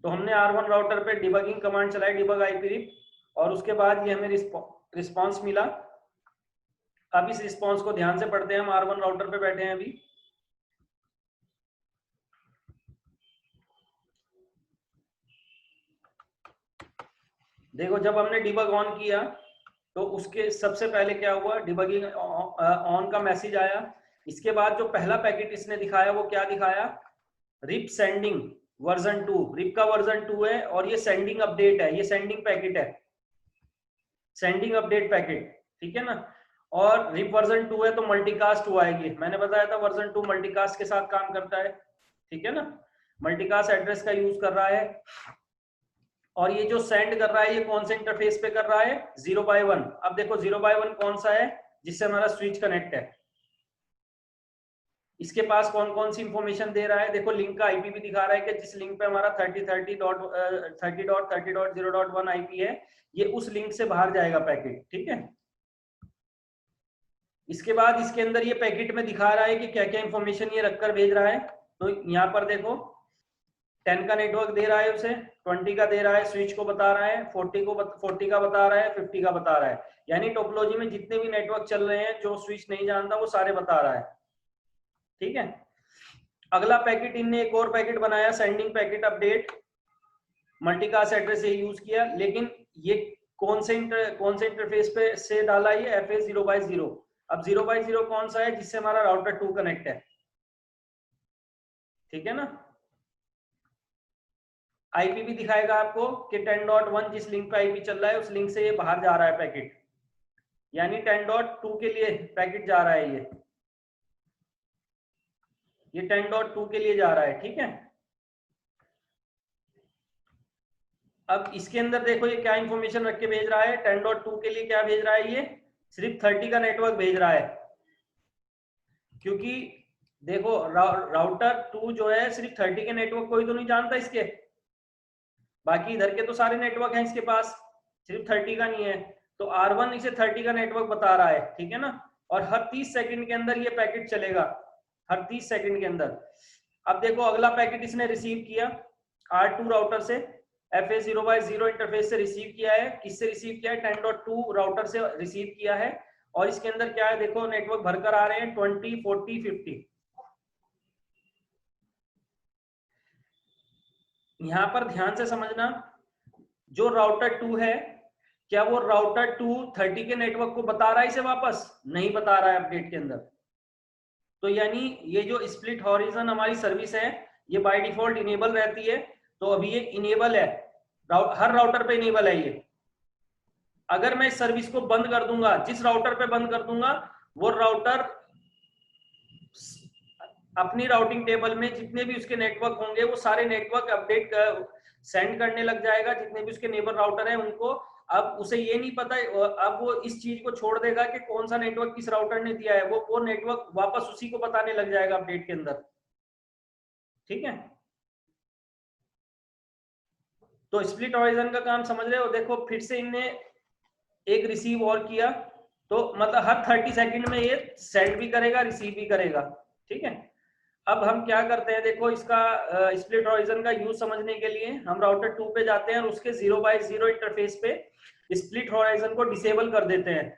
तो हमने R1 router पे डिबगिंग कमांड चलाई, डिबग आईपी रिप, और उसके बाद ये हमें रिस्पॉन्स मिला। अब इस रिस्पॉन्स को ध्यान से पढ़ते हैं, हम R1 राउटर पे बैठे हैं अभी। देखो जब हमने डिबग ऑन किया तो उसके सबसे पहले क्या हुआ, डिबगिंग ऑन का मैसेज आया। इसके बाद जो पहला पैकेट इसने दिखाया वो क्या दिखाया, रिप सेंडिंग वर्जन 2, रिप का वर्जन 2 है और ये सेंडिंग अपडेट है, ये सेंडिंग पैकेट है, सेंडिंग अपडेट पैकेट, ठीक है ना। और रिप वर्जन 2 है तो मल्टीकास्ट 2 आएगी, मैंने बताया था वर्जन 2 मल्टीकास्ट के साथ काम करता है, ठीक है ना, मल्टीकास्ट एड्रेस का यूज कर रहा है। और ये जो सेंड कर रहा है ये कौन से इंटरफेस पे कर रहा है, 0x1। अब देखो 0x1 कौन सा है, जिससे हमारा स्विच कनेक्ट है, इसके पास कौन कौन सी इंफॉर्मेशन दे रहा है, देखो लिंक का आईपी भी दिखा रहा है कि जिस लिंक पे हमारा 30.30.0.1 आईपी है, ये उस लिंक से बाहर जाएगा पैकेट, ठीक है। इसके बाद इसके अंदर ये पैकेट में दिखा रहा है कि क्या क्या इंफॉर्मेशन ये रखकर भेज रहा है। तो यहाँ पर देखो 10 का नेटवर्क दे रहा है उसे, 20 का दे रहा है, स्विच को बता रहा है, 40 का बता रहा है, 50 का बता रहा है, यानी टोपोलॉजी में जितने भी नेटवर्क चल रहे हैं जो स्विच नहीं जानता वो सारे बता रहा है, ठीक है। अगला पैकेट इनने एक और पैकेट बनाया, sending packet update, multicast address ये यूज किया, लेकिन ये कौन से इंटरफेस पे से डाला, ये FA 0x0। अब 0x0 कौन सा है, जिससे हमारा राउटर 2 कनेक्ट है, ठीक है ना। आईपी भी दिखाएगा आपको कि 10.1 जिस लिंक पे आईपी चल रहा है उस लिंक से ये बाहर जा रहा है पैकेट, यानी 10.2 के लिए पैकेट जा रहा है, ये 10.2 के लिए जा रहा है, ठीक है। अब इसके अंदर देखो ये क्या इंफॉर्मेशन रख के भेज रहा है, 10.2 के लिए क्या भेज रहा है, ये सिर्फ 30 का नेटवर्क भेज रहा है, क्योंकि देखो राउटर 2 जो है सिर्फ 30 के नेटवर्क कोई तो नहीं जानता इसके, बाकी इधर के तो सारे नेटवर्क हैं इसके पास, सिर्फ 30 का नहीं है। तो R1 इसे 30 का नेटवर्क बता रहा है, ठीक है ना। और हर 30 सेकंड के अंदर ये पैकेट चलेगा, हर 30 सेकंड के अंदर। अब देखो अगला पैकेट इसने रिसीव किया R2 राउटर से, FA 0x0 इंटरफेस से रिसीव किया है, किससे रिसीव किया है, 10.2 राउटर से रिसीव किया है। और इसके अंदर क्या है, देखो नेटवर्क भरकर आ रहे हैं 20, 40, 50। यहां पर ध्यान से समझना, जो राउटर 2 है, क्या वो राउटर 2 30 के नेटवर्क को बता रहा है इसे वापस, नहीं बता रहा है अपडेट के अंदर। तो यानी ये जो स्प्लिट हॉरिजन हमारी सर्विस है ये बाय डिफॉल्ट इनेबल रहती है, तो अभी ये इनेबल है, हर राउटर पे इनेबल है ये। अगर मैं इस सर्विस को बंद कर दूंगा, जिस राउटर पे बंद कर दूंगा, वो राउटर अपनी राउटिंग टेबल में जितने भी उसके नेटवर्क होंगे वो सारे नेटवर्क अपडेट सेंड करने लग जाएगा, जितने भी उसके नेबर राउटर है उनको। अब उसे ये नहीं पता, अब वो इस चीज को छोड़ देगा कि कौन सा नेटवर्क किस राउटर ने दिया है, वो नेटवर्क वापस उसी को बताने लग जाएगा अपडेट के अंदर, ठीक है। तो स्प्लिट हॉरिजन का काम समझ रहे हो, देखो फिर से इनने एक रिसीव और किया, तो मतलब हर 30 सेकंड में ये सेंड भी करेगा रिसीव भी करेगा, ठीक है। अब हम क्या करते हैं, देखो इसका स्प्लिट हॉरिजन का यूज समझने के लिए हम राउटर 2 पे जाते हैं और उसके 0x0 इंटरफेस पे स्प्लिट हॉरिजन को डिसेबल कर देते हैं।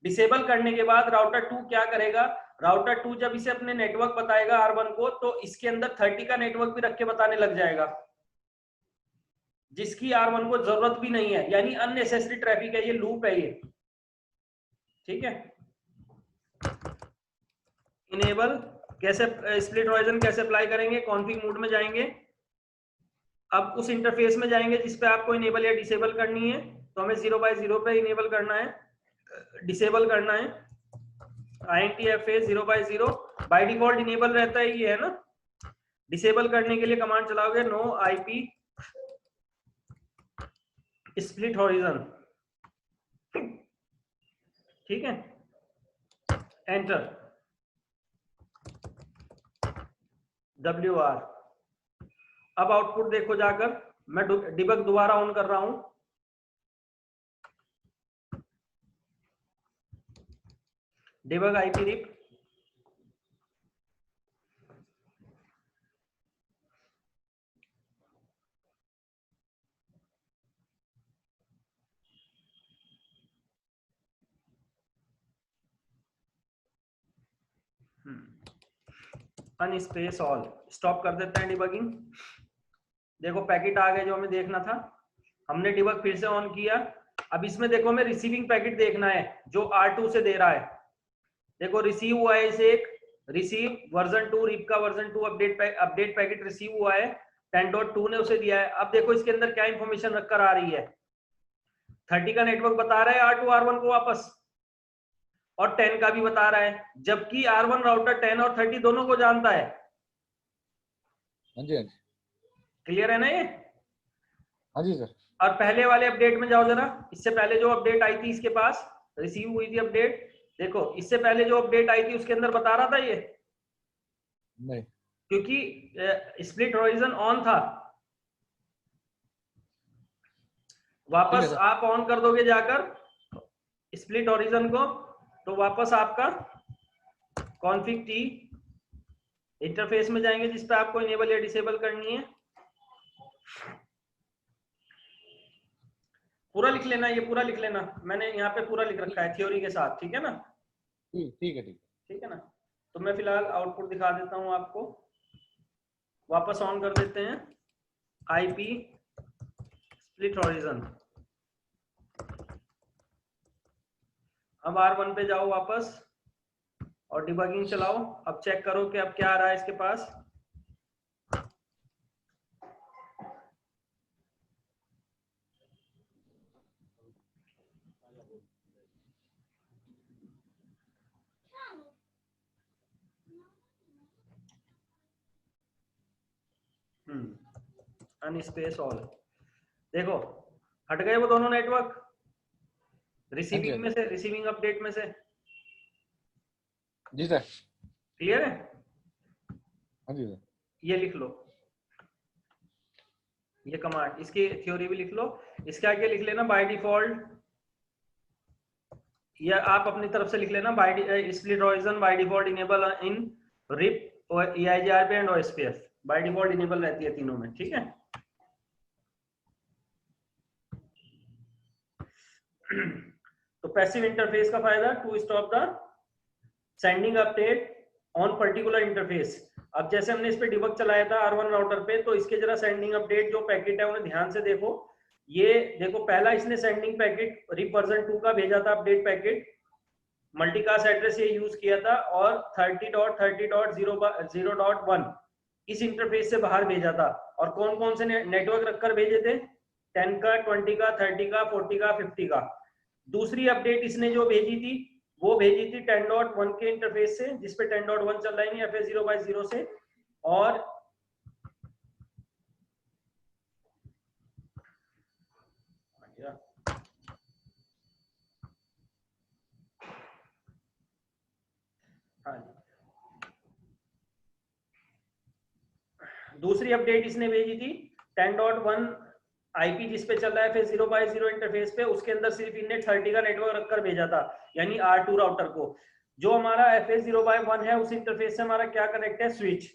डिसेबल करने के बाद राउटर 2 क्या करेगा, राउटर 2 जब इसे अपने नेटवर्क बताएगा R1 को, तो इसके अंदर 30 का नेटवर्क भी रख के बताने लग जाएगा, जिसकी R1 को जरूरत भी नहीं है, यानी अननेसेसरी ट्रैफिक है, ये लूप है ये, ठीक है। इनेबल कैसे, स्प्लिट हॉरिजन कैसे अप्लाई करेंगे, कॉन्फिग मोड में जाएंगे, अब उस इंटरफेस में जाएंगे जिस पे आपको इनेबल या डिसेबल करनी है, तो हमें 0x0 पे इनेबल करना है, डिसेबल करना है, INTFA 0x0 bye default enable रहता है ये, है ना। डिसेबल करने के लिए कमांड चलाओगे नो IP स्प्लिट हॉरिजन, ठीक है, एंटर, WR। अब आउटपुट देखो जाकर, मैं डिबग दोबारा ऑन कर रहा हूं, डिबग IP रिप, अनस्पेस ऑल, स्टॉप कर देते हैं डिबगिंग। देखो पैकेट आ गए जो हमें देखना था, हमने डिबग फिर से ऑन किया। अब इसमें देखो हमें रिसीविंग पैकेट देखना है जो R2 से दे रहा है। देखो रिसीव हुआ है इसे एक, रिसीव वर्जन 2 रिप का वर्जन 2 अपडेट पैकेट रिसीव हुआ है, 10.2 ने उसे दिया है। अब देखो इसके अंदर क्या इंफॉर्मेशन रखकर आ रही है, 30 का नेटवर्क बता रहा है R2 R1 को वापस, और 10 का भी बता रहा है, जबकि R1 राउटर 10 और 30 दोनों को जानता है। हाँ जी, हाँ जी, क्लियर है ना ये? हाँ जी सर। और पहले वाले अपडेट में जाओ जरा, इससे पहले जो अपडेट आई थी इसके पास, रिसीव हुई थी अपडेट, देखो इससे पहले जो अपडेट आई थी उसके अंदर बता रहा था ये? नहीं, क्योंकि स्प्लिट हॉरिजॉन ऑन था। वापस आप ऑन कर दोगे जाकर स्प्लिट हॉरिजॉन को, तो वापस आपका कॉन्फिग टी इंटरफेस में जाएंगे जिस पे आपको इनेबल या डिसेबल करनी है। पूरा लिख लेना, ये पूरा लिख लेना, मैंने यहाँ पे पूरा लिख रखा है थ्योरी के साथ, ठीक है ना? ठीक है, ठीक है ना? तो मैं फिलहाल आउटपुट दिखा देता हूँ आपको। वापस ऑन कर देते हैं आईपी स्प्लिट हॉरिजॉन। अब R1 पे जाओ वापस और डिबगिंग चलाओ। अब चेक करो कि अब क्या आ रहा है इसके पास। अनस्पेस ऑल, देखो हट गए वो दोनों नेटवर्क रिसीविंग में से, रिसीविंग अपडेट में से। जी सर। क्लियर है? हाँ जी सर। ये लिख लो, ये कमांड, इसकी थ्योरी भी लिख लो। इसके आगे लिख लेना बाय डिफॉल्ट, या आप अपनी तरफ से लिख लेना by split horizon by default enable in RIP और EIGRP and OSPF, by default enable रहती है तीनों में, ठीक है? तो पैसिव इंटरफेस का फायदा, to stop the sending update on particular interface. अब जैसे हमने इस पे डिबग चलाया था R1 राउटर पे, तो इसके जरा सेंडिंग अपडेट जो पैकेट है उन्हें ध्यान से देखो। ये देखो पहला इसने सेंडिंग पैकेट रिप वर्जन 2 का भेजा था अपडेट पैकेट, मल्टीकास्ट एड्रेस ये यूज किया था, और 30.30.0.1 इस इंटरफेस से बाहर भेजा था। और कौन कौन से नेटवर्क रखकर भेजे थे? 10 का, 20 का, 30 का, 40 का, 50 का। दूसरी अपडेट इसने जो भेजी थी वो भेजी थी 10.1 के इंटरफेस से, जिसपे 10.1 चल रहा है FS0/0 से, और दूसरी अपडेट इसने भेजी थी 10.1 आईपी जिस पे चल रहा है FS0/0 इंटरफेस पे, उसके अंदर सिर्फ इनने 30 का नेटवर्क रखकर भेजा था, यानी R2 राउटर को। जो हमारा FS0/1 है उस इंटरफेस से हमारा क्या कनेक्ट है? स्विच।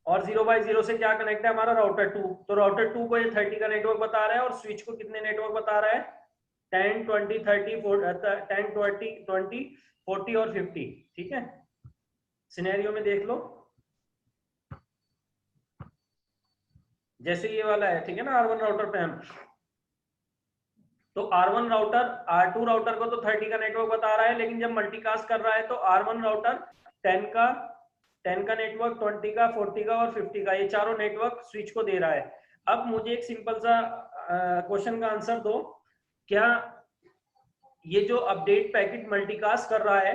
और 0/0 से क्या कनेक्ट है? हमारा राउटर 2। तो राउटर 2 को ये 30 का नेटवर्क बता रहा है, और स्विच को कितने नेटवर्क बता रहा है? 10, 20, 30, 10, 20, 40 और 50, ठीक है? सिनेरियो में देख लो, जैसे ये वाला है, ठीक है ना, R1 राउटर पे हम, तो R1 राउटर R2 राउटर को तो 30 का नेटवर्क बता रहा है, लेकिन जब मल्टीकास्ट कर रहा है तो R1 राउटर 10 का नेटवर्क, 20 का, 40 का और 50 का, ये चारों नेटवर्क स्विच को दे रहा है। अब मुझे एक सिंपल सा क्वेश्चन का आंसर दो, क्या ये जो अपडेट पैकेट मल्टीकास्ट कर रहा है,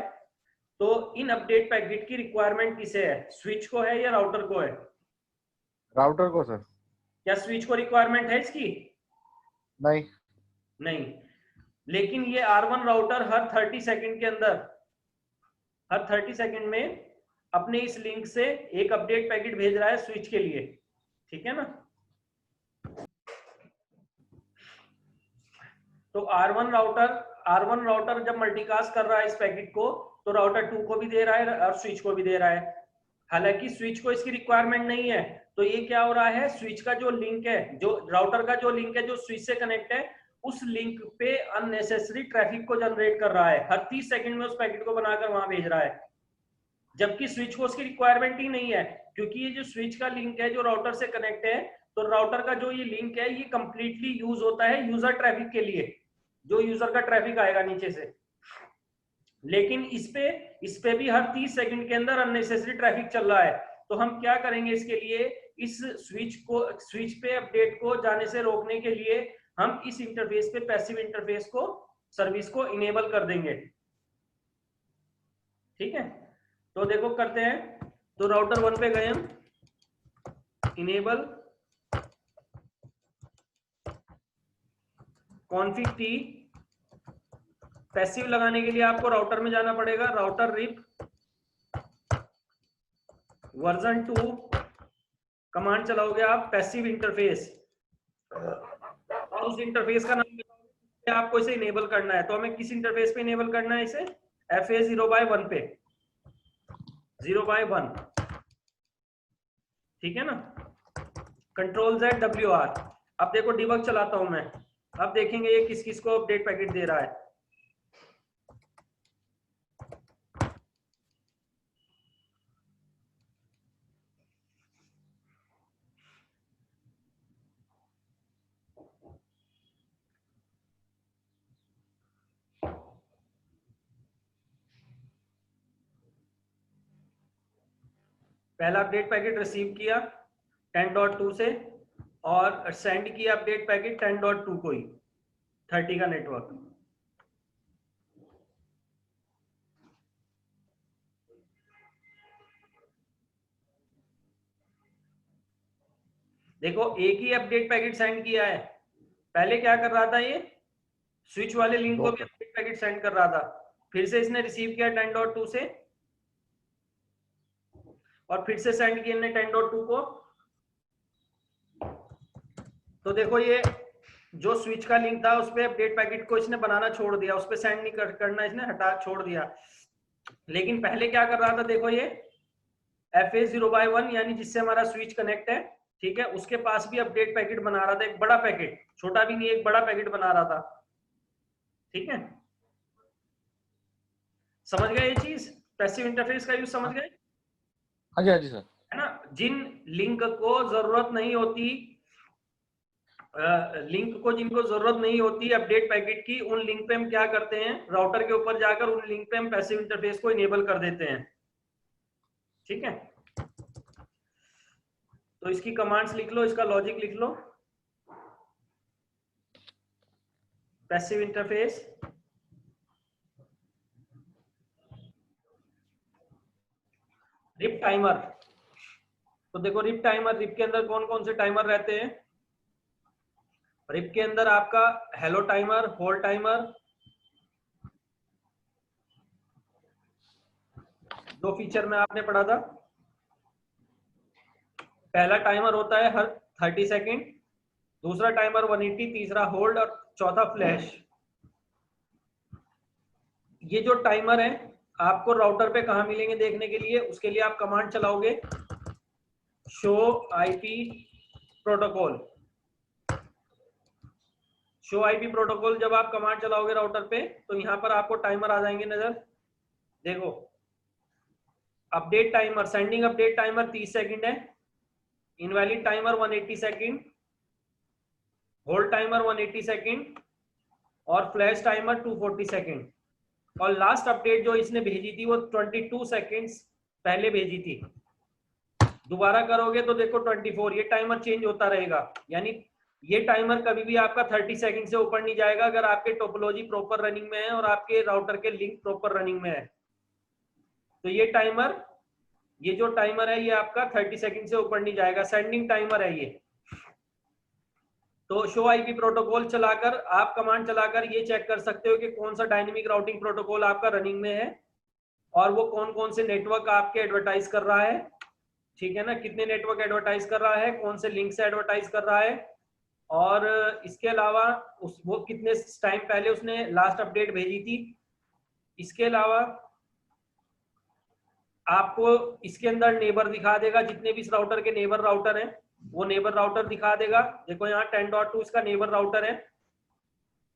तो इन अपडेट पैकेट की रिक्वायरमेंट किसे है? स्विच को है या राउटर को है? राउटर को सर। क्या स्विच को रिक्वायरमेंट है इसकी? नहीं। नहीं, लेकिन ये R1 राउटर हर 30 सेकंड के अंदर, हर 30 सेकंड में अपने इस लिंक से एक अपडेट पैकेट भेज रहा है स्विच के लिए, ठीक है ना? तो R1 राउटर जब मल्टीकास्ट कर रहा है इस पैकेट को, तो राउटर 2 को भी दे रहा है और स्विच को भी दे रहा है। हालांकि स्विच को इसकी रिक्वायरमेंट नहीं है, तो ये क्या हो रहा है? स्विच का जो लिंक है, जो राउटर का जो लिंक है जो स्विच से कनेक्ट है, उस लिंक पे अननेसेसरी ट्रैफिक को जनरेट कर रहा है, हर 30 सेकंड में उस पैकेट को बनाकर वहां भेज रहा है, जबकि स्विच को उसकी रिक्वायरमेंट ही नहीं है, क्योंकि ये जो स्विच का लिंक है जो राउटर से कनेक्ट है, तो राउटर का जो ये लिंक है ये कंप्लीटली यूज होता है यूजर ट्रैफिक के लिए, जो यूजर का ट्रैफिक आएगा नीचे से। लेकिन इस पे भी हर 30 सेकंड के अंदर अननेसेसरी ट्रैफिक चल रहा है। तो हम क्या करेंगे इसके लिए, इस स्विच पे अपडेट को जाने से रोकने के लिए हम इस इंटरफेस पे पैसिव इंटरफेस को सर्विस को इनेबल कर देंगे। ठीक है, तो देखो करते हैं। तो राउटर 1 पे गए हम, इनेबल कॉन्फिग टी, पैसिव लगाने के लिए आपको राउटर में जाना पड़ेगा, राउटर रिप वर्जन 2 कमांड चलाओगे आप, पैसिव इंटरफेस, और उस इंटरफेस का नाम बताओगे, आपको इसे इनेबल करना है। तो हमें किस इंटरफेस पे इनेबल करना है इसे, FA 0/1 पे, 0/1, ठीक है ना, Ctrl+Z WR। अब देखो डिबग चलाता हूं मैं, अब देखेंगे ये किस किस को अपडेट पैकेट दे रहा है। पहला अपडेट पैकेट रिसीव किया 10.2 से, और सेंड किया अपडेट पैकेट 10.2 को ही, 30 का नेटवर्क। देखो एक ही अपडेट पैकेट सेंड किया है, पहले क्या कर रहा था ये, स्विच वाले लिंक को भी अपडेट पैकेट सेंड कर रहा था, फिर से इसने रिसीव किया 10.2 से, और फिर से सेंड किया 10.2 को। तो देखो ये जो स्विच का लिंक था उस पे अपडेट पैकेट को इसने बनाना छोड़ दिया, उस पे सेंड नहीं करना इसने हटा छोड़ दिया। लेकिन पहले क्या कर रहा था, देखो ये FA 0/1 यानी जिससे हमारा स्विच कनेक्ट है, ठीक है, उसके पास भी अपडेट पैकेट बना रहा था, एक बड़ा पैकेट, छोटा भी नहीं, एक बड़ा पैकेट बना रहा था। ठीक है, समझ गए ये चीज, पैसिव इंटरफेस का यूज समझ गए? हाँ जी सर, है ना। जिन लिंक को जरूरत नहीं होती, जिनको जरूरत नहीं होती अपडेट पैकेट की, उन लिंक पे हम क्या करते हैं, राउटर के ऊपर जाकर उन लिंक पे हम पैसिव इंटरफेस को इनेबल कर देते हैं। ठीक है, तो इसकी कमांड्स लिख लो, इसका लॉजिक लिख लो। Passive interface, RIP timer. तो देखो रिप टाइमर, रिप के अंदर कौन कौन से टाइमर रहते हैं, रिप के अंदर आपका हेलो टाइमर, होल्ड टाइमर, दो फीचर में आपने पढ़ा था। पहला टाइमर होता है हर 30 सेकंड, दूसरा टाइमर 180, तीसरा होल्ड और चौथा फ्लैश। ये जो टाइमर है आपको राउटर पे कहाँ मिलेंगे देखने के लिए, उसके लिए आप कमांड चलाओगे show IP protocol. Show IP protocol जब आप कमांड चलाओगे राउटर पे, तो यहाँ पर आपको टाइमर आ जाएंगे नजर। देखो update timer, sending update timer 30 second है, invalid timer 180 second, hold timer 180 second और फ्लैश टाइमर 240 सेकंड। और लास्ट अपडेट जो इसने भेजी थी वो 22 सेकंड्स पहले भेजी थी। दोबारा करोगे तो देखो 24, ये टाइमर चेंज होता रहेगा, यानी ये टाइमर कभी भी आपका 30 सेकंड से ऊपर नहीं जाएगा अगर आपके टोपोलॉजी प्रॉपर रनिंग में है और आपके राउटर के लिंक प्रॉपर रनिंग में है। तो ये टाइमर, ये जो टाइमर है ये आपका 30 सेकंड से ऊपर नहीं जाएगा, सेंडिंग टाइमर है ये। तो शो आईपी प्रोटोकॉल चलाकर आप कमांड चलाकर ये चेक कर सकते हो कि कौन सा डायनेमिक राउटिंग प्रोटोकॉल आपका रनिंग में है और वो कौन कौन से नेटवर्क आपके एडवर्टाइज कर रहा है। ठीक है ना, कितने नेटवर्क एडवर्टाइज कर रहा है, कौन से लिंक से एडवर्टाइज कर रहा है, और इसके अलावा वो कितने टाइम पहले उसने लास्ट अपडेट भेजी थी। इसके अलावा आपको इसके अंदर नेबर दिखा देगा, जितने भी इस राउटर के नेबर राउटर हैं वो नेबर राउटर दिखा देगा। देखो यहाँ 10.2 इसका नेबर राउटर है,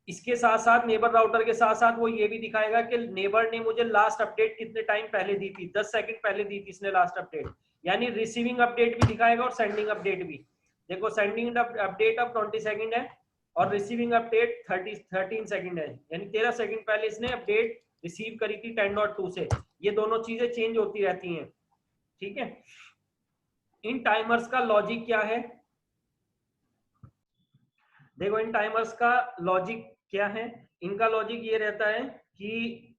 इसके साथ साथ नेबर राउटर के साथ साथ वो ये भी दिखाएगा कि नेबर ने मुझे लास्ट अपडेट कितने टाइम पहले दी थी, 10 सेकंड पहले दी थी इसने लास्ट अपडेट, यानी रिसीविंग अपडेट भी दिखाएगा और सेंडिंग अपडेट भी। देखो सेंडिंग अपडेट अब 20 सेकंड है और रिसीविंग अपडेट 13 सेकंड है, यानी 13 सेकंड पहले इसने अपडेट रिसीव करी थी 10.2 से। ये दोनों चीजें चेंज होती रहती हैं, ठीक है। इन टाइमर्स का लॉजिक क्या है, देखो इन टाइमर्स का लॉजिक क्या है, इनका लॉजिक ये रहता है कि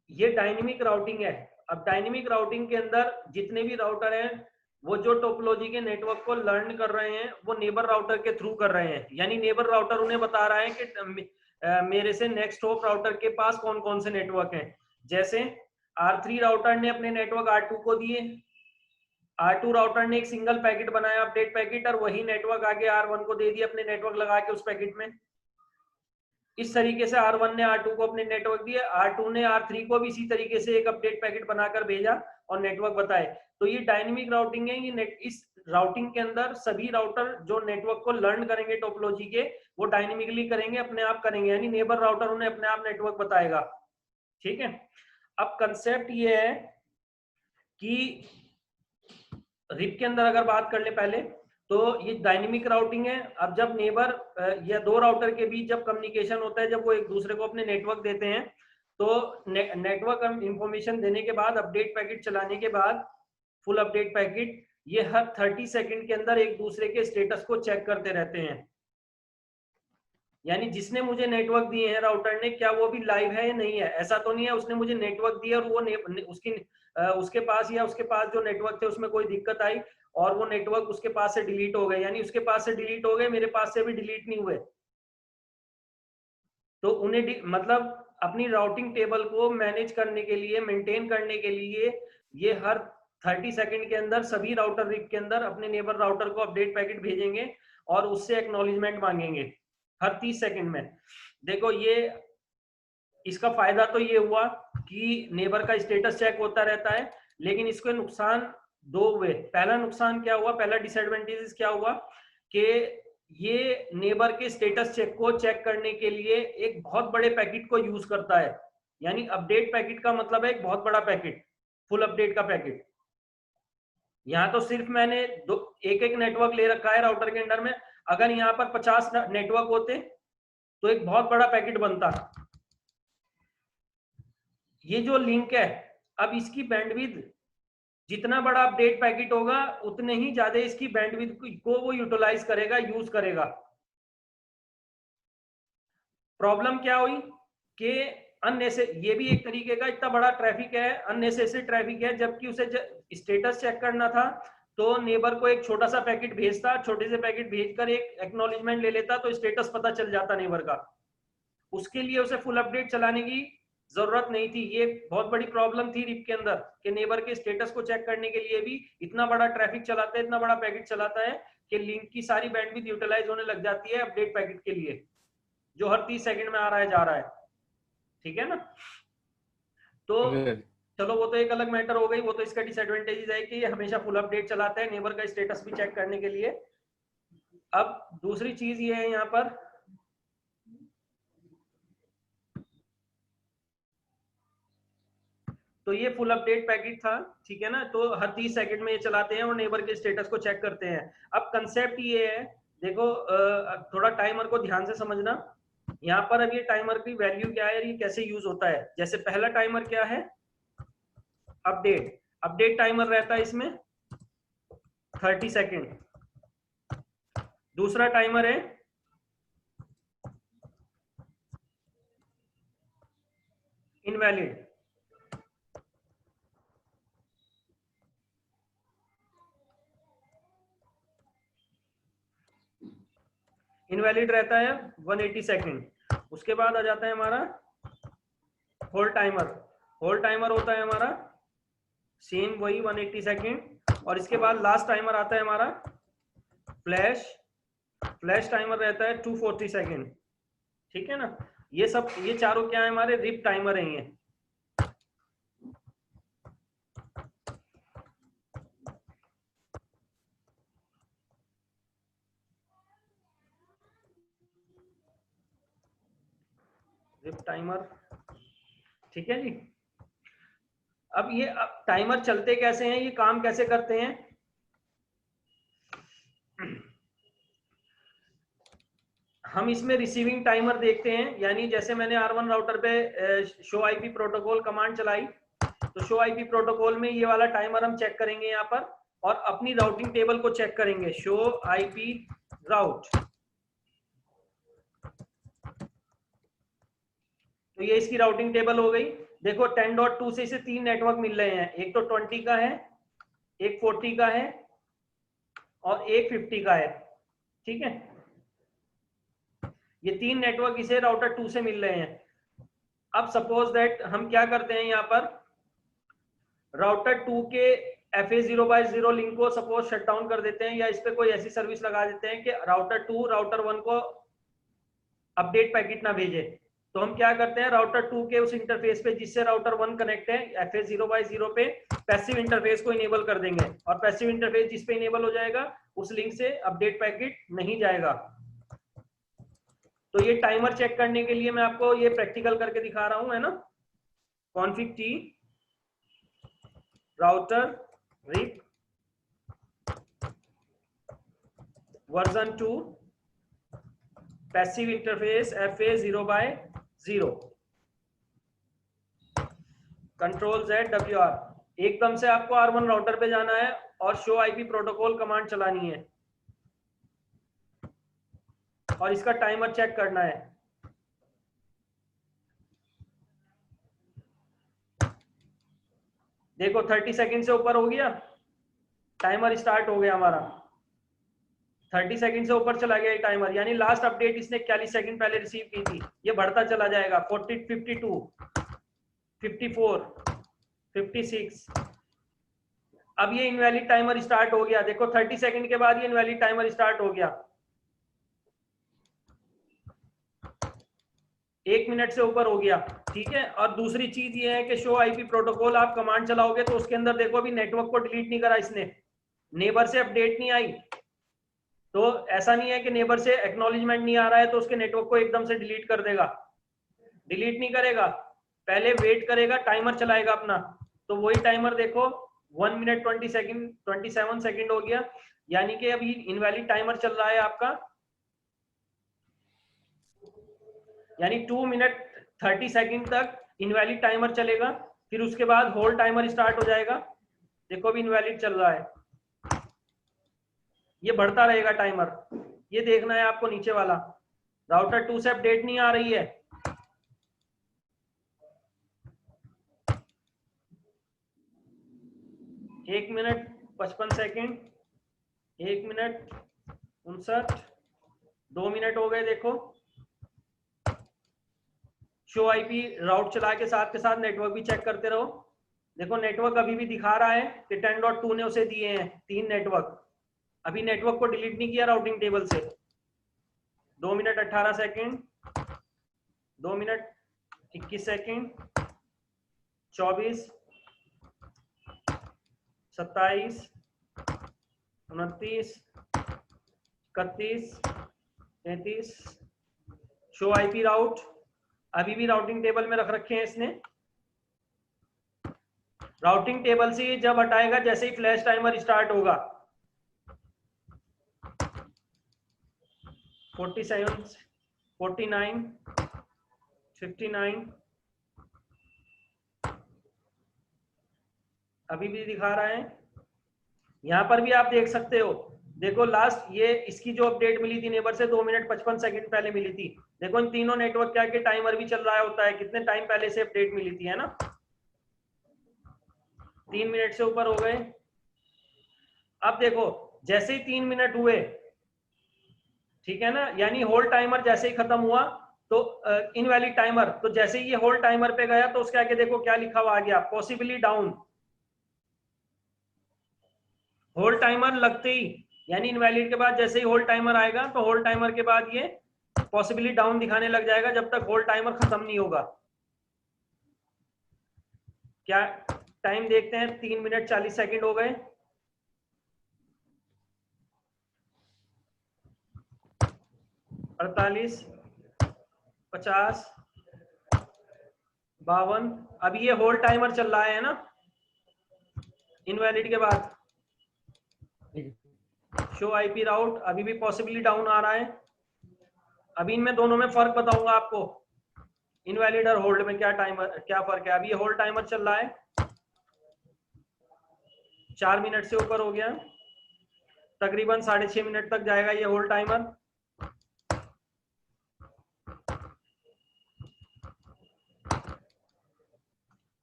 ये डायनेमिक राउटिंग है। अब डायनेमिक राउटिंग के अंदर जितने भी राउटर हैं वो जो टोपोलॉजी के नेटवर्क को लर्न कर रहे हैं वो नेबर राउटर के थ्रू कर रहे हैं, यानी नेबर राउटर उन्हें बता रहा है कि मेरे से नेक्स्ट हॉप राउटर के पास कौन कौन से नेटवर्क हैं। जैसे R3 राउटर ने अपने नेटवर्क R2 को दिए, R2 राउटर ने एक सिंगल पैकेट बनाया अपडेट पैकेट और वही नेटवर्क आगे R1 को दे दिया अपने नेटवर्क लगा के उस पैकेट में। इस तरीके से R1 ने R2 को अपने नेटवर्क दिए, R2 ने R3 को भी इसी तरीके से एक अपडेट पैकेट बनाकर भेजा और नेटवर्क बताए। तो ये डायनेमिक राउटिंग है। ये इस राउटिंग के अंदर सभी राउटर जो नेटवर्क को लर्न करेंगे टोपोलॉजी के वो डायनेमिकली करेंगे, अपने आप करेंगे, यानी नेबर राउटर उन्हें अपने आप नेटवर्क बताएगा, ठीक है। अब कंसेप्ट ये है कि रिप के अंदर अगर बात कर ले पहले तो ये डायनेमिक राउटिंग है। अब जब नेबर या दो राउटर के बीच जब कम्युनिकेशन होता है, जब वो एक दूसरे को अपने नेटवर्क देते हैं, तो नेटवर्क इंफॉर्मेशन देने के बाद अपडेट पैकेट चलाने के बाद फुल अपडेट पैकेट ये हर 30 सेकंड के अंदर एक दूसरे के स्टेटस को चेक करते रहते हैं, यानी जिसने मुझे नेटवर्क दिए हैं राउटर ने, क्या वो भी लाइव है या नहीं है। ऐसा तो नहीं है उसने मुझे नेटवर्क दिया और वो उसके पास या उसके पास जो नेटवर्क थे उसमें कोई दिक्कत आई और वो नेटवर्क उसके पास से डिलीट हो गए, यानी उसके पास से डिलीट हो गए, मेरे पास से भी डिलीट नहीं हुए। तो उन्हें मतलब अपनी राउटिंग टेबल को मैनेज करने के लिए, मेंटेन करने के लिए ये हर 30 सेकंड के अंदर सभी राउटर रिप के अंदर अपने नेबर राउटर को अपडेट पैकेट भेजेंगे और उससे एक्नॉलेजमेंट मांगेंगे हर 30 सेकंड में। देखो ये इसका फायदा तो ये हुआ कि नेबर का स्टेटस चेक होता रहता है, लेकिन इसके नुकसान दो हुए। पहला नुकसान क्या हुआ, पहला डिसएडवांटेजेस क्या हुआ कि ये नेबर के स्टेटस चेक को चेक करने के लिए एक बहुत बड़े पैकेट को यूज करता है, यानी अपडेट पैकेट का मतलब है एक बहुत बड़ा पैकेट, फुल अपडेट का पैकेट। यहाँ तो सिर्फ मैंने एक एक नेटवर्क ले रखा है राउटर के अंदर में, अगर यहाँ पर 50 नेटवर्क होते तो एक बहुत बड़ा पैकेट बनता। ये जो लिंक है, अब इसकी बैंडविड्थ जितना बड़ा अपडेट पैकेट होगा उतने ही ज्यादा इसकी बैंडविड्थ को वो यूटिलाइज करेगा, यूज करेगा। प्रॉब्लम क्या हुई कि ये भी एक तरीके का इतना बड़ा ट्रैफिक है, अननेसेसरी ट्रैफिक है, जबकि उसे स्टेटस चेक करना था तो नेबर को एक छोटा सा पैकेट भेजता, छोटे से पैकेट भेजकर एक एक्नॉलेजमेंट ले लेता तो स्टेटस पता चल जाता नेबर का। उसके लिए उसे फुल अपडेट चलाने की जरूरत नहीं थी। ये बहुत बड़ी प्रॉब्लम थी रिप के अंदर कि नेबर के स्टेटस को चेक करने के लिए भी इतना बड़ा ट्रैफिक चलाता है, इतना बड़ा पैकेट चलाता है कि लिंक की सारी बैंडविड्थ यूटिलाइज होने लग जाती है अपडेट पैकेट के लिए, जो हर 30 सेकंड में आ रहा है जा रहा है, ठीक है ना। तो चलो वो तो एक अलग मैटर हो गई, वो तो इसका डिसएडवांटेजेस है कि ये हमेशा फुल अपडेट चलाता है नेबर का स्टेटस भी चेक करने के लिए। अब दूसरी चीज ये है यहाँ पर, तो ये फुल अपडेट पैकेट था, ठीक है ना, तो हर 30 सेकंड में ये चलाते हैं और नेबर के स्टेटस को चेक करते हैं। अब कंसेप्ट ये है, देखो थोड़ा टाइमर को ध्यान से समझना। यहाँ पर अब ये टाइमर की वैल्यू क्या है, ये कैसे यूज होता है। जैसे पहला टाइमर क्या है, अपडेट टाइमर रहता है इसमें 30 सेकंड। दूसरा टाइमर है इनवैलिड, इनवैलिड रहता है 180 सेकंड। उसके बाद आ जाता है हमारा होल्ड टाइमर। होल्ड टाइमर होता है हमारा सेम वही 180 सेकंड। और इसके बाद लास्ट टाइमर आता है हमारा फ्लैश टाइमर रहता है 240 सेकंड, ठीक है ना। ये सब, ये चारों क्या है, हमारे रिप टाइमर है ये। रिप टाइमर, ठीक है जी। अब ये टाइमर चलते कैसे हैं, ये काम कैसे करते हैं। हम इसमें रिसीविंग टाइमर देखते हैं, यानी जैसे मैंने R1 राउटर पे शो आईपी प्रोटोकॉल कमांड चलाई, तो शो आईपी प्रोटोकॉल में ये वाला टाइमर हम चेक करेंगे यहाँ पर, और अपनी राउटिंग टेबल को चेक करेंगे, शो आईपी राउट। तो ये इसकी राउटिंग टेबल हो गई। देखो 10.2 से इसे 3 नेटवर्क मिल रहे हैं, एक तो 20 का है, एक 40 का है और एक 50 का है, ठीक है। ये 3 नेटवर्क इसे राउटर 2 से मिल रहे हैं। अब सपोज दैट हम क्या करते हैं, यहाँ पर राउटर 2 के FA0/0 लिंक को सपोज शट डाउन कर देते हैं, या इस पे कोई ऐसी सर्विस लगा देते हैं कि राउटर 2 राउटर 1 को अपडेट पैकेट ना भेजे। तो हम क्या करते हैं, राउटर 2 के उस इंटरफेस पे जिससे राउटर 1 कनेक्ट है FA0/0 पे पैसिव इंटरफेस को इनेबल कर देंगे, और पैसिव इंटरफेस जिस पे इनेबल हो जाएगा उस लिंक से अपडेट पैकेट नहीं जाएगा। तो ये टाइमर चेक करने के लिए मैं आपको ये प्रैक्टिकल करके दिखा रहा हूं, है ना। Config t router RIP version 2 passive interface FA0/0 control ZWR। एकदम से आपको R1 राउटर पे जाना है और शो आईपी प्रोटोकॉल कमांड चलानी है और इसका टाइमर चेक करना है। देखो 30 सेकंड से ऊपर हो गया, टाइमर स्टार्ट हो गया हमारा। 30 सेकंड से ऊपर चला गया ये टाइमर, यानी लास्ट अपडेट इसने 41 सेकंड पहले रिसीव की थी। ये बढ़ता चला जाएगा 40, 52, 54, 56। अब ये इनवैलिड टाइमर स्टार्ट हो गया। देखो 30 सेकंड के बाद ये इनवैलिड टाइमर स्टार्ट हो गया। 1 मिनट से ऊपर हो गया, ठीक है। और दूसरी चीज ये है कि शो आईपी प्रोटोकॉल आप कमांड चलाओगे तो उसके अंदर देखो अभी नेटवर्क को डिलीट नहीं करा इसने, नेबर से अपडेट नहीं आई। तो ऐसा नहीं है कि नेबर से एक्नॉलेजमेंट नहीं आ रहा है तो उसके नेटवर्क को एकदम से डिलीट कर देगा, डिलीट नहीं करेगा, पहले वेट करेगा, टाइमर चलाएगा अपना। तो वही टाइमर देखो 1 मिनट 20 सेकंड 27 सेकंड हो गया, यानी कि अभी इनवैलिड टाइमर चल रहा है आपका, यानी 2 मिनट 30 सेकंड तक इनवैलिड टाइमर चलेगा, फिर उसके बाद होल्ड टाइमर स्टार्ट हो जाएगा। देखो अभी इनवैलिड चल रहा है, ये बढ़ता रहेगा टाइमर। ये देखना है आपको नीचे वाला, राउटर 2 से अपडेट नहीं आ रही है। एक मिनट 55 सेकंड, 1 मिनट 59, 2 मिनट हो गए। देखो शो आईपी राउट चला के साथ नेटवर्क भी चेक करते रहो। देखो नेटवर्क अभी भी दिखा रहा है कि 10.2 ने उसे दिए हैं 3 नेटवर्क, अभी नेटवर्क को डिलीट नहीं किया राउटिंग टेबल से। 2 minute 18 second, 2 minute 21 second, 24, 27, 29, 31, 33। Show IP route अभी भी राउटिंग टेबल में रख रखे हैं इसने। राउटिंग टेबल से जब हटाएगा जैसे ही फ्लैश टाइमर स्टार्ट होगा, 47, 49, 59, अभी भी दिखा रहा है। यहां पर भी आप देख सकते हो, देखो लास्ट ये इसकी जो अपडेट मिली थी नेबर से 2 मिनट 55 सेकंड पहले मिली थी। देखो इन तीनों नेटवर्क क्या के टाइमर भी चल रहा होता है, कितने टाइम पहले से अपडेट मिली थी, है ना। 3 मिनट से ऊपर हो गए। अब देखो जैसे ही 3 मिनट हुए, ठीक है ना, यानी होल्ड टाइमर जैसे ही खत्म हुआ तो इनवैलिड टाइमर, तो जैसे ही ये होल्ड टाइमर पे गया तो उसके आगे देखो क्या लिखा हुआ आ गया, पॉसिबली डाउन। होल्ड टाइमर लगते ही, यानी इनवैलिड के बाद जैसे ही होल्ड टाइमर आएगा तो होल्ड टाइमर के बाद ये पॉसिबली डाउन दिखाने लग जाएगा जब तक होल्ड टाइमर खत्म नहीं होगा। क्या टाइम देखते हैं, 3 मिनट 40 सेकंड हो गए। 48, 50, 52। अब ये होल्ड टाइमर चल रहा है ना इनवैलिड के बाद। ठीक है। शो आईपी राउट अभी भी पॉसिबली डाउन आ रहा है। अभी इनमें दोनों में फर्क बताऊंगा आपको, इनवैलिड और होल्ड में क्या टाइमर क्या फर्क है। अभी ये होल्ड टाइमर चल रहा है, 4 मिनट से ऊपर हो गया, तकरीबन 6.5 मिनट तक जाएगा ये होल्ड टाइमर।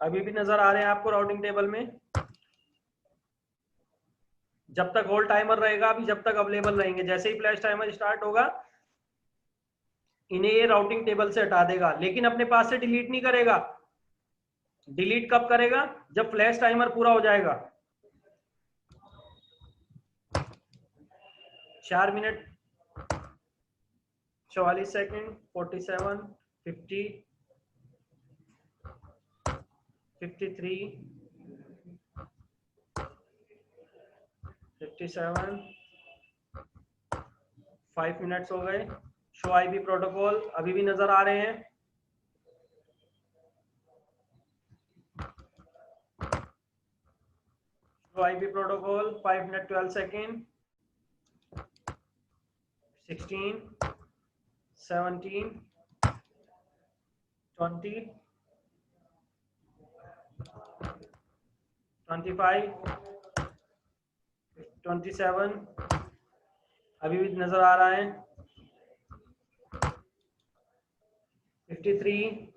अभी भी नजर आ रहे हैं आपको राउटिंग टेबल में। जब तक होल्ड टाइमर रहेगा, अभी जब तक अवेलेबल रहेंगे, जैसे ही फ्लैश टाइमर स्टार्ट होगा इन्हें ये राउटिंग टेबल से हटा देगा, लेकिन अपने पास से डिलीट नहीं करेगा। डिलीट कब करेगा? जब फ्लैश टाइमर पूरा हो जाएगा। 4 मिनट 44 सेकंड, 47, 50, 53, 57, 5 मिनट्स हो गए। शो आईपी प्रोटोकॉल अभी भी नजर आ रहे हैं। Show IP protocol 5 minute 12 second, 16, 17, 20, 25, 27 अभी भी नजर आ रहा है। 53,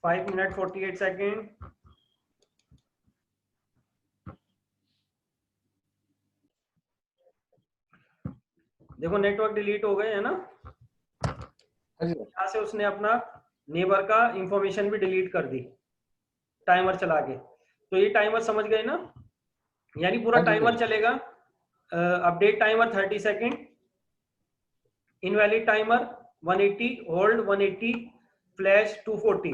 5 मिनट 48 सेकेंड। देखो नेटवर्क डिलीट हो गए है ना, हाँ जी सर। यहाँ से उसने अपना नेबर का इंफॉर्मेशन भी डिलीट कर दी टाइमर चला के। तो ये टाइमर समझ गए ना, यानी पूरा हाँ जी टाइमर सर। चलेगा। Update timer 30 second, invalid timer 180, hold 180, flash 240।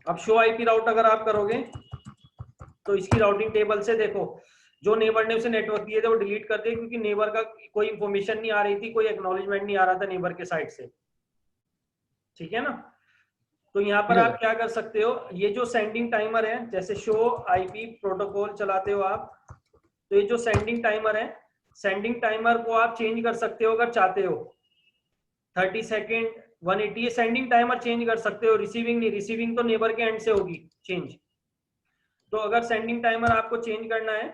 अब शो आईपी राउट अगर आप करोगे तो इसकी राउटिंग टेबल से देखो, जो नेबर ने उसे नेटवर्क दिए थे वो डिलीट कर दिए, क्योंकि नेबर का कोई इंफॉर्मेशन नहीं आ रही थी, कोई एक्नॉलेजमेंट नहीं आ रहा था नेबर के साइड से। ठीक है ना। तो यहाँ पर ठीक है आप सर। क्या कर सकते हो, ये जो सेंडिंग टाइमर है, जैसे शो आईपी प्रोटोकॉल चलाते हो आप, तो ये जो सेंडिंग टाइमर है, सेंडिंग टाइमर को आप चेंज कर सकते हो अगर चाहते हो। 30 सेकेंड, 180, ये सेंडिंग टाइमर चेंज कर सकते हो, रिसीविंग नहीं। रिसीविंग तो नेबर के एंड से होगी चेंज। तो अगर सेंडिंग टाइमर आपको चेंज करना है,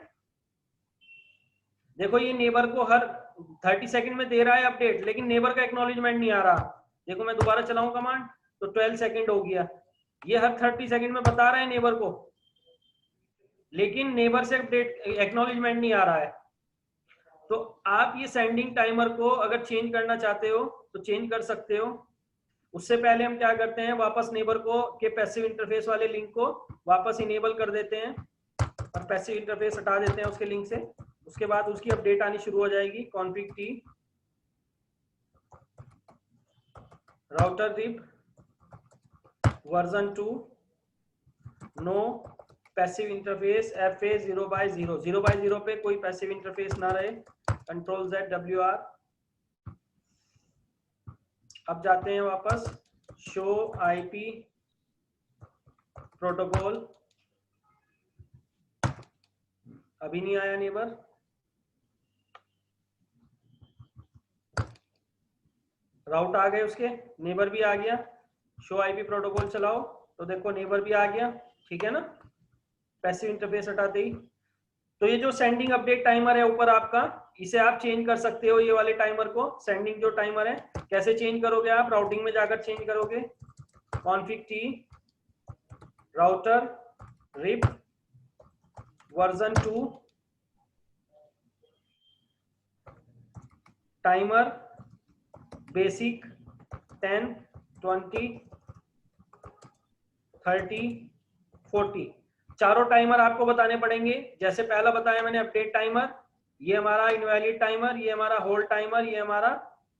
देखो ये नेबर को हर 30 सेकंड में दे रहा है अपडेट, लेकिन नेबर का एक्नॉलेजमेंट नहीं आ रहा। देखो मैं दोबारा चलाऊं कमांड तो 12 सेकंड हो गया, ये हर 30 सेकंड में बता रहा है नेबर को, लेकिन नेबर से अपडेट एक्नॉलेजमेंट नहीं आ रहा है। तो आप ये सेंडिंग टाइमर को अगर चेंज करना चाहते हो तो चेंज कर सकते हो। उससे पहले हम क्या करते हैं, वापस नेबर को के पैसिव इंटरफेस वाले लिंक को वापस इनेबल कर देते हैं और पैसिव इंटरफेस हटा देते हैं उसके लिंक से। उसके बाद उसकी अपडेट आनी शुरू हो जाएगी। Config t router RIP version 2 no passive interface FA 0/0, 0/0 पे कोई पैसिव इंटरफेस ना रहे। Control Z WR। अब जाते हैं वापस शो आईपी प्रोटोकॉल, अभी नहीं आया नेबर। राउट आ गए उसके, नेबर भी आ गया। शो आईपी प्रोटोकॉल चलाओ तो देखो नेबर भी आ गया। ठीक है ना, पैसिव इंटरफेस हटाते ही। तो ये जो सेंडिंग अपडेट टाइमर है ऊपर आपका, इसे आप चेंज कर सकते हो। ये वाले टाइमर को, सेंडिंग जो टाइमर है, कैसे चेंज करोगे आप? राउटिंग में जाकर चेंज करोगे। Config t router RIP version 2 timer basic 10, 20, 30, 40। चारों टाइमर आपको बताने पड़ेंगे। जैसे पहला बताया मैंने अपडेट टाइमर, ये हमारा इनवैलिड टाइमर, ये हमारा होल्ड टाइमर, ये हमारा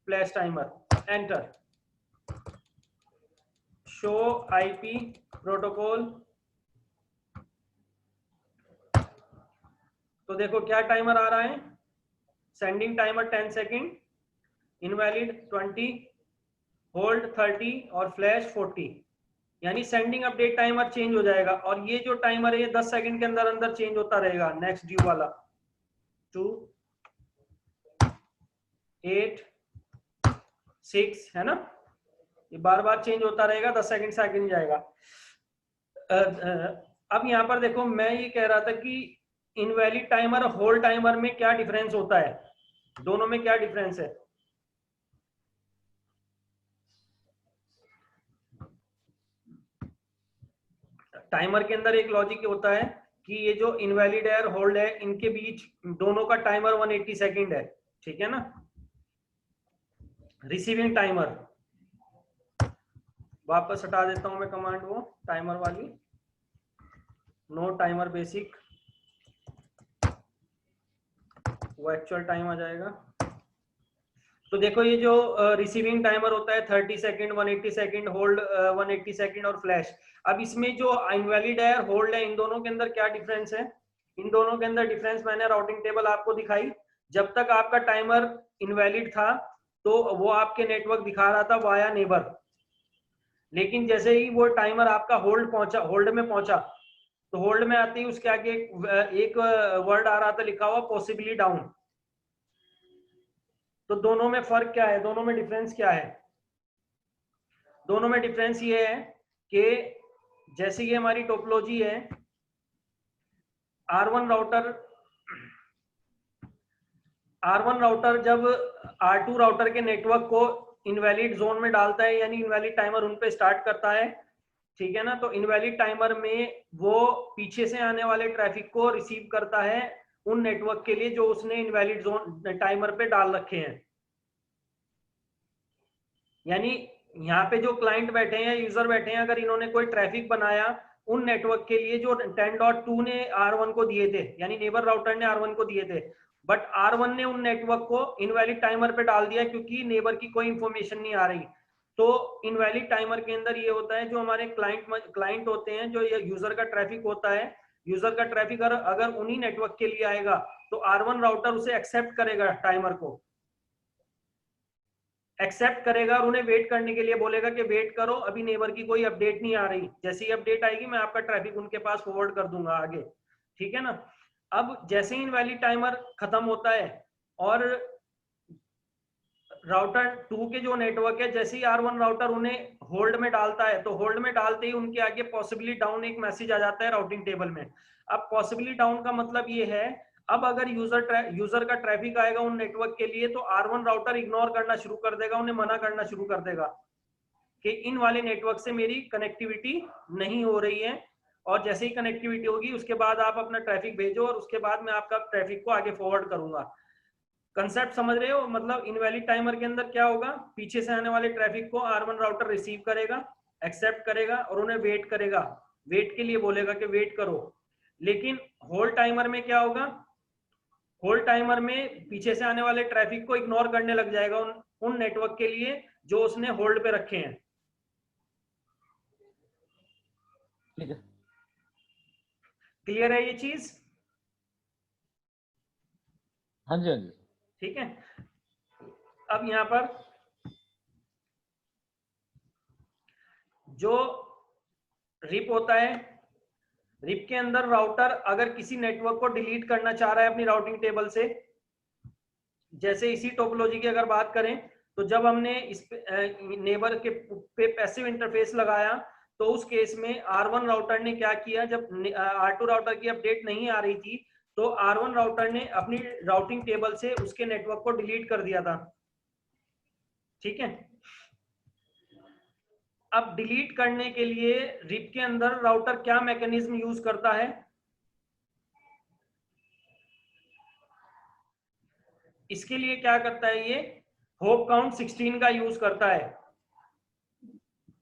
flash timer. Enter. Show IP protocol तो देखो क्या टाइमर आ रहा है, sending timer 10 second, invalid 20, hold 30 और फ्लैश 40। यानी सेंडिंग अपडेट टाइमर चेंज हो जाएगा, और ये जो टाइमर है ये 10 सेकंड के अंदर अंदर चेंज होता रहेगा। नेक्स्ट ड्यू वाला 2, 8, 6 है ना, ये बार बार चेंज होता रहेगा, 10 सेकंड से आगे नहीं जाएगा। अब यहाँ पर देखो, मैं ये कह रहा था कि इनवैलिड टाइमर और होल्ड टाइमर में क्या डिफरेंस होता है, दोनों में क्या डिफरेंस है। टाइमर के अंदर एक लॉजिक होता है कि ये जो इनवैलिड है और होल्ड है, इनके बीच दोनों का टाइमर 180 सेकंड है, ठीक है ना। रिसीविंग टाइमर, वापस हटा देता हूं मैं कमांड वो टाइमर वाली, नो टाइमर बेसिक, वो एक्चुअल टाइम आ जाएगा। तो देखो ये जो रिसीविंग टाइमर होता है 30 सेकंड, 180 सेकंड, होल्ड 180 सेकंड और फ्लैश। अब इसमें जो इनवैलिड है होल्ड है, इन दोनों के अंदर क्या डिफरेंस है। इन दोनों के अंदर डिफरेंस मैंने राउटिंग टेबल आपको दिखाई। जब तक आपका टाइमर इनवैलिड था तो वो आपके नेटवर्क दिखा रहा था वाया नेबर, लेकिन जैसे ही वो टाइमर आपका होल्ड में पहुंचा, तो होल्ड में आते ही उसके आगे एक वर्ड आ रहा था लिखा हुआ पॉसिबली डाउन। तो दोनों में फर्क क्या है, दोनों में डिफरेंस क्या है। दोनों में डिफरेंस ये है कि जैसे ये हमारी टोपोलॉजी है, R1 राउटर जब R2 राउटर के नेटवर्क को इनवैलिड जोन में डालता है, यानी इनवैलिड टाइमर उन पे स्टार्ट करता है, ठीक है ना। तो इनवैलिड टाइमर में वो पीछे से आने वाले ट्रैफिक को रिसीव करता है उन नेटवर्क के लिए जो उसने इनवैलिड जोन टाइमर पे डाल रखे हैं। यानी यहाँ पे जो क्लाइंट बैठे हैं, यूजर बैठे हैं, अगर इन्होंने कोई ट्रैफिक बनाया उन नेटवर्क के लिए जो 10.2 ने R1 को दिए थे, यानी नेबर राउटर ने R1 को दिए थे, बट R1 ने उन नेटवर्क को इनवैलिड टाइमर पे डाल दिया क्योंकि नेबर की कोई इंफॉर्मेशन नहीं आ रही। तो इनवैलिड टाइमर के अंदर ये होता है, जो हमारे क्लाइंट होते हैं, जो ये यूजर का ट्रैफिक होता है, यूजर का ट्रैफिक अगर उन्हीं नेटवर्क के लिए आएगा तो R1 राउटर उसे एक्सेप्ट करेगा, टाइमर को एक्सेप्ट करेगा और उन्हें वेट करने के लिए बोलेगा कि वेट करो, अभी नेबर की कोई अपडेट नहीं आ रही, जैसे ही अपडेट आएगी मैं आपका ट्रैफिक उनके पास फॉरवर्ड कर दूंगा आगे, ठीक है ना। अब जैसे ही इनवैलिड टाइमर खत्म होता है और राउटर 2 के जो नेटवर्क है, जैसे ही R1 राउटर उन्हें होल्ड में डालता है, तो होल्ड में डालते ही उनके आगे पॉसिबली डाउन एक मैसेज आ जाता है राउटिंग टेबल में। अब पॉसिबली डाउन का मतलब ये है, अब अगर यूजर का ट्रैफिक आएगा उन नेटवर्क के लिए तो R1 राउटर इग्नोर करना शुरू कर देगा, उन्हें मना करना शुरू कर देगा कि इन वाले नेटवर्क से मेरी कनेक्टिविटी नहीं हो रही है, और जैसे ही कनेक्टिविटी होगी उसके बाद आप अपना ट्रैफिक भेजो और उसके बाद मैं आपका ट्रैफिक को आगे फॉरवर्ड करूंगा। कंसेप्ट समझ रहे हो। मतलब इनवैलिड टाइमर के अंदर क्या होगा, पीछे से आने वाले ट्रैफिक को R1 राउटर रिसीव करेगा, एक्सेप्ट करेगा और उन्हें वेट करेगा, वेट के लिए बोलेगा कि वेट करो। लेकिन होल्ड टाइमर में क्या होगा, होल्ड टाइमर में पीछे से आने वाले ट्रैफिक को इग्नोर करने लग जाएगा उन नेटवर्क के लिए जो उसने होल्ड पे रखे हैं। ठीक है, क्लियर है ये चीज। हाँ जी हाँ जी। ठीक है। अब यहां पर जो रिप होता है, रिप के अंदर राउटर अगर किसी नेटवर्क को डिलीट करना चाह रहा है अपनी राउटिंग टेबल से, जैसे इसी टोपोलॉजी की अगर बात करें, तो जब हमने इस नेबर के पे पैसिव इंटरफेस लगाया तो उस केस में R1 राउटर ने क्या किया, जब R2 राउटर की अपडेट नहीं आ रही थी तो R1 राउटर ने अपनी राउटिंग टेबल से उसके नेटवर्क को डिलीट कर दिया था, ठीक है। अब डिलीट करने के लिए रिप के अंदर राउटर क्या मैकेनिज्म यूज करता है, इसके लिए क्या करता है, ये होप काउंट 16 का यूज करता है।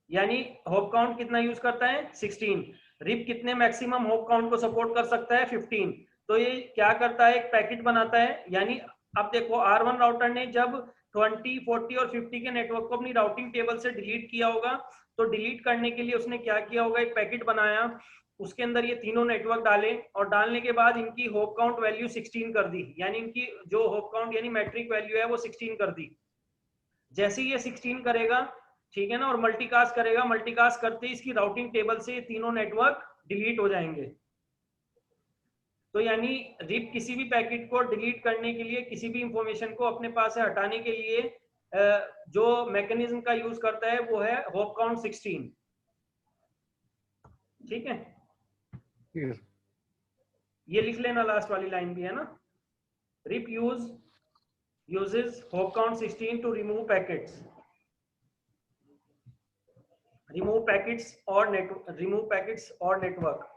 यानी होप काउंट कितना यूज करता है, 16। रिप कितने मैक्सिमम होप काउंट को सपोर्ट कर सकता है, 15। तो ये क्या करता है, एक पैकेट बनाता है। यानी अब देखो R1 राउटर ने जब 20, 40 और 50 के नेटवर्क को अपनी राउटिंग टेबल से डिलीट किया होगा, तो डिलीट करने के लिए उसने क्या किया होगा, एक पैकेट बनाया उसके अंदर ये तीनों नेटवर्क डाले और डालने के बाद इनकी होप काउंट वैल्यू 16 कर दी, यानी इनकी जो होप काउंट यानी मैट्रिक वैल्यू है वो 16 कर दी। जैसे ही ये 16 करेगा, ठीक है ना, और मल्टीकास्ट करेगा, मल्टीकास्ट करते ही इसकी राउटिंग टेबल से तीनों नेटवर्क डिलीट हो जाएंगे। तो यानी रिप किसी भी पैकेट को डिलीट करने के लिए, किसी भी इंफॉर्मेशन को अपने पास से हटाने के लिए जो मैकेनिज्म का यूज करता है वो है होप काउंट 16। ठीक है, ये लिख लेना, लास्ट वाली लाइन भी है ना, rib uses hope count 16 to remove packets or network.